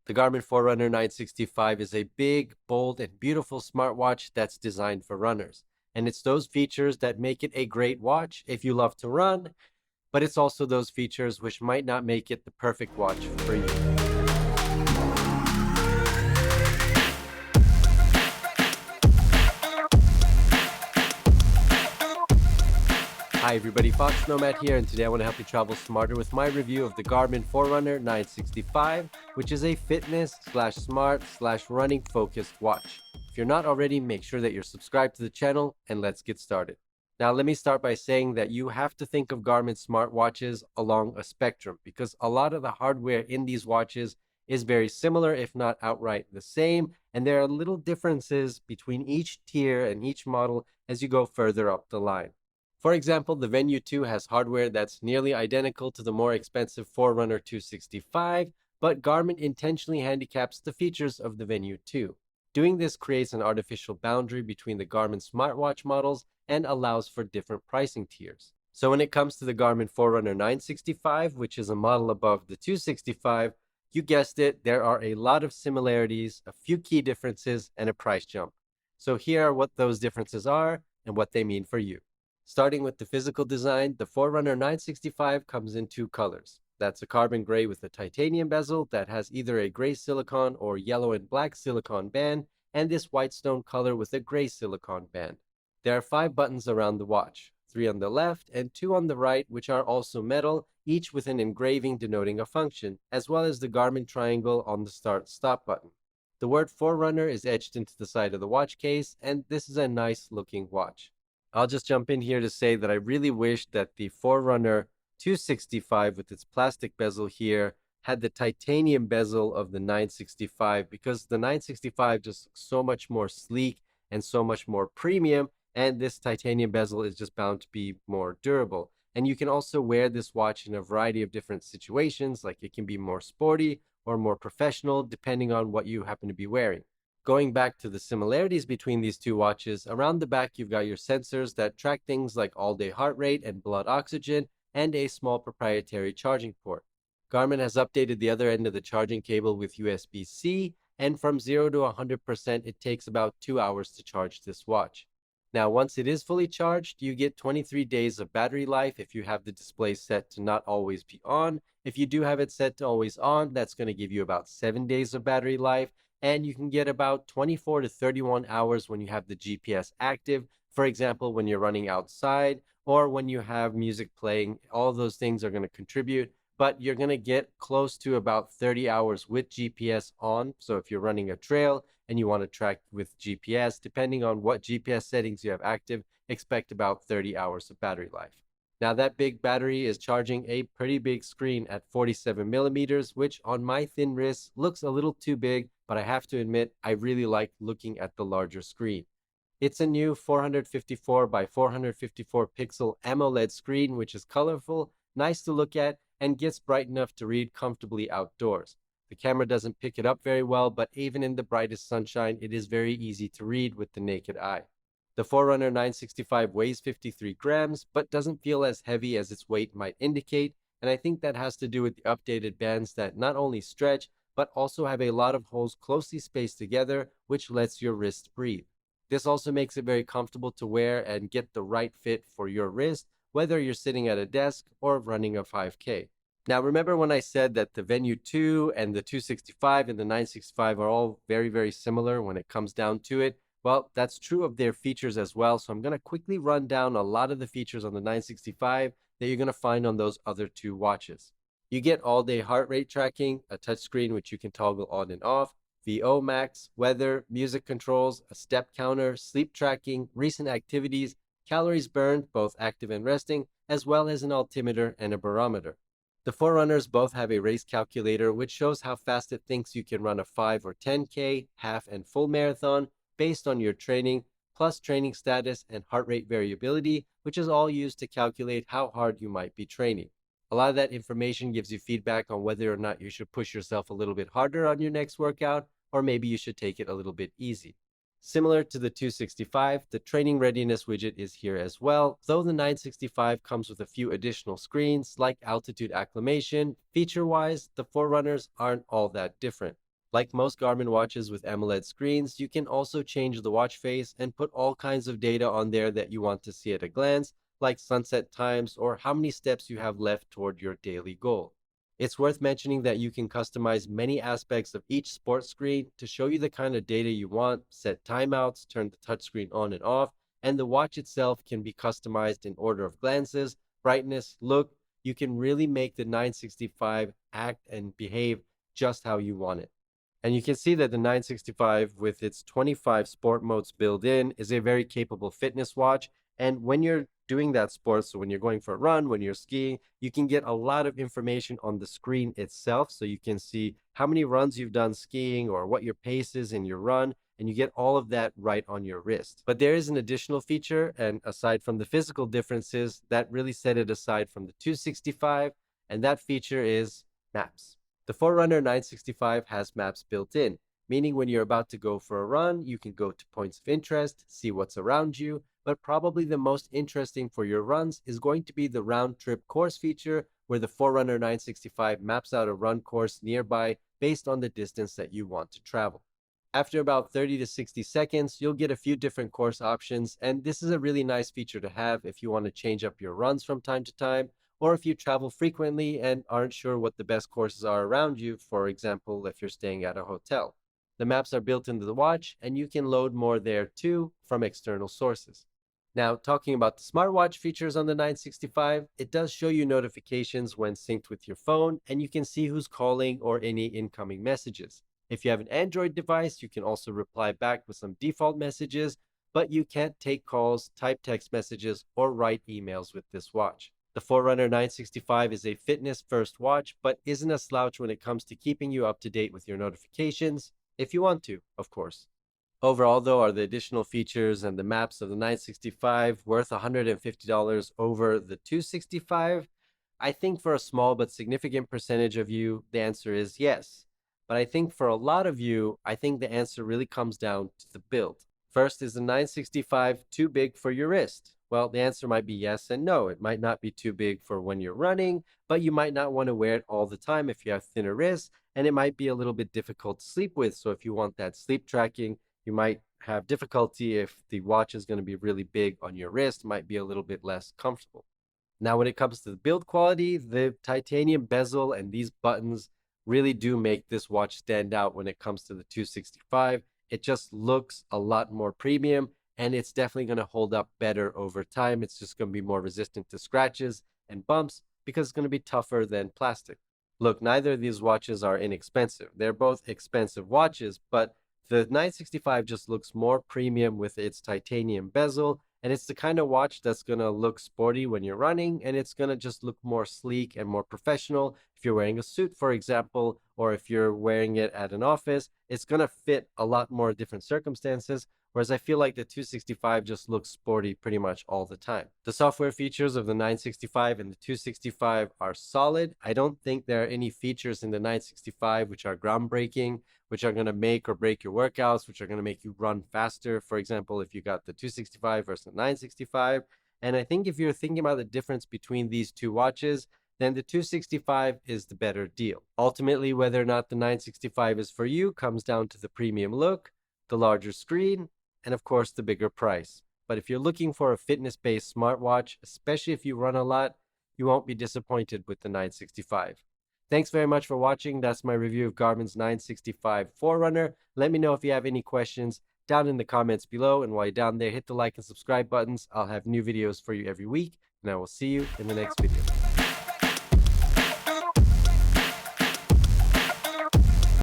The Garmin Forerunner 965 is a big, bold, and beautiful smartwatch that's designed for runners. And it's those features that make it a great watch if you love to run, but it's also those features which might not make it the perfect watch for you. Hi everybody, foXnoMad here, and today I want to help you travel smarter with my review of the Garmin Forerunner 965, which is a fitness/smart/running focused watch. If you're not already, make sure that you're subscribed to the channel, and let's get started. Now let me start by saying that you have to think of Garmin smartwatches along a spectrum, because a lot of the hardware in these watches is very similar, if not outright the same, and there are little differences between each tier and each model as you go further up the line. For example, the Venue 2 has hardware that's nearly identical to the more expensive Forerunner 265, but Garmin intentionally handicaps the features of the Venue 2. Doing this creates an artificial boundary between the Garmin smartwatch models and allows for different pricing tiers. So when it comes to the Garmin Forerunner 965, which is a model above the 265, you guessed it, there are a lot of similarities, a few key differences, and a price jump. So here are what those differences are and what they mean for you. Starting with the physical design, the Forerunner 965 comes in two colors. That's a carbon gray with a titanium bezel that has either a gray silicon or yellow and black silicon band, and this white stone color with a gray silicon band. There are 5 buttons around the watch, 3 on the left and 2 on the right, which are also metal, each with an engraving denoting a function, as well as the Garmin triangle on the start-stop button. The word Forerunner is etched into the side of the watch case, and this is a nice looking watch. I'll just jump in here to say that I really wish that the Forerunner 265 with its plastic bezel here had the titanium bezel of the 965, because the 965 just looks so much more sleek and so much more premium, and this titanium bezel is just bound to be more durable. And you can also wear this watch in a variety of different situations, like it can be more sporty or more professional depending on what you happen to be wearing. Going back to the similarities between these two watches, around the back you've got your sensors that track things like all-day heart rate and blood oxygen, and a small proprietary charging port. Garmin has updated the other end of the charging cable with USB-C, and from 0 to 100% it takes about 2 hours to charge this watch. Now once it is fully charged, you get 23 days of battery life if you have the display set to not always be on. If you do have it set to always on, that's going to give you about 7 days of battery life, and you can get about 24 to 31 hours when you have the GPS active. For example, when you're running outside or when you have music playing, all those things are going to contribute, but you're going to get close to about 30 hours with GPS on. So if you're running a trail and you want to track with GPS, depending on what GPS settings you have active, expect about 30 hours of battery life. Now that big battery is charging a pretty big screen at 47 millimeters, which on my thin wrist looks a little too big, but I have to admit, I really like looking at the larger screen. It's a new 454 by 454 pixel AMOLED screen, which is colorful, nice to look at, and gets bright enough to read comfortably outdoors. The camera doesn't pick it up very well, but even in the brightest sunshine, it is very easy to read with the naked eye. The Forerunner 965 weighs 53 grams, but doesn't feel as heavy as its weight might indicate, and I think that has to do with the updated bands that not only stretch, but also have a lot of holes closely spaced together, which lets your wrist breathe. This also makes it very comfortable to wear and get the right fit for your wrist, whether you're sitting at a desk or running a 5K. Now remember when I said that the Venue 2 and the 265 and the 965 are all very, very similar when it comes down to it? Well, that's true of their features as well, so I'm going to quickly run down a lot of the features on the 965 that you're going to find on those other two watches. You get all-day heart rate tracking, a touchscreen which you can toggle on and off, VO max, weather, music controls, a step counter, sleep tracking, recent activities, calories burned, both active and resting, as well as an altimeter and a barometer. The Forerunners both have a race calculator which shows how fast it thinks you can run a 5 or 10K, half and full marathon based on your training, plus training status and heart rate variability, which is all used to calculate how hard you might be training. A lot of that information gives you feedback on whether or not you should push yourself a little bit harder on your next workout, or maybe you should take it a little bit easy. Similar to the 265, the training readiness widget is here as well, though the 965 comes with a few additional screens like altitude acclimation. Feature-wise, the Forerunners aren't all that different. Like most Garmin watches with AMOLED screens, you can also change the watch face and put all kinds of data on there that you want to see at a glance, like sunset times or how many steps you have left toward your daily goal. It's worth mentioning that you can customize many aspects of each sports screen to show you the kind of data you want, set timeouts, turn the touchscreen on and off, and the watch itself can be customized in order of glances, brightness, look. You can really make the 965 act and behave just how you want it. And you can see that the 965 with its 25 sport modes built in is a very capable fitness watch. And when you're doing that sport, so when you're going for a run, when you're skiing, you can get a lot of information on the screen itself. So you can see how many runs you've done skiing or what your pace is in your run. And you get all of that right on your wrist. But there is an additional feature, and aside from the physical differences, that really set it aside from the 265, and that feature is maps. The Forerunner 965 has maps built in, meaning when you're about to go for a run, you can go to points of interest, see what's around you, but probably the most interesting for your runs is going to be the round trip course feature, where the Forerunner 965 maps out a run course nearby based on the distance that you want to travel. After about 30 to 60 seconds, you'll get a few different course options, and this is a really nice feature to have if you want to change up your runs from time to time, or if you travel frequently and aren't sure what the best courses are around you, for example, if you're staying at a hotel. The maps are built into the watch, and you can load more there too from external sources. Now, talking about the smartwatch features on the 965, it does show you notifications when synced with your phone, and you can see who's calling or any incoming messages. If you have an Android device, you can also reply back with some default messages, but you can't take calls, type text messages, or write emails with this watch. The Forerunner 965 is a fitness-first watch, but isn't a slouch when it comes to keeping you up to date with your notifications, if you want to, of course. Overall, though, are the additional features and the maps of the 965 worth $150 over the 265? I think for a small but significant percentage of you, the answer is yes. But I think for a lot of you, I think the answer really comes down to the build. First, is the 965 too big for your wrist? Well, the answer might be yes and no. It might not be too big for when you're running, but you might not want to wear it all the time if you have thinner wrists, and it might be a little bit difficult to sleep with. So if you want that sleep tracking, you might have difficulty if the watch is going to be really big on your wrist, it might be a little bit less comfortable. Now, when it comes to the build quality, the titanium bezel and these buttons really do make this watch stand out when it comes to the 265. It just looks a lot more premium, and it's definitely going to hold up better over time. It's just going to be more resistant to scratches and bumps because it's going to be tougher than plastic. Look, neither of these watches are inexpensive. They're both expensive watches, but the 965 just looks more premium with its titanium bezel, and it's the kind of watch that's going to look sporty when you're running, and it's going to just look more sleek and more professional. If you're wearing a suit, for example, or if you're wearing it at an office, it's going to fit a lot more different circumstances. Whereas I feel like the 265 just looks sporty pretty much all the time. The software features of the 965 and the 265 are solid. I don't think there are any features in the 965 which are groundbreaking, which are going to make or break your workouts, which are going to make you run faster. For example, if you got the 265 versus the 965. And I think if you're thinking about the difference between these two watches, then the 265 is the better deal. Ultimately, whether or not the 965 is for you comes down to the premium look, the larger screen, and of course the bigger price. But if you're looking for a fitness-based smartwatch, especially if you run a lot, you won't be disappointed with the 965. Thanks very much for watching. That's my review of Garmin's 965 Forerunner. Let me know if you have any questions down in the comments below. And while you're down there, hit the like and subscribe buttons. I'll have new videos for you every week, and I will see you in the next video.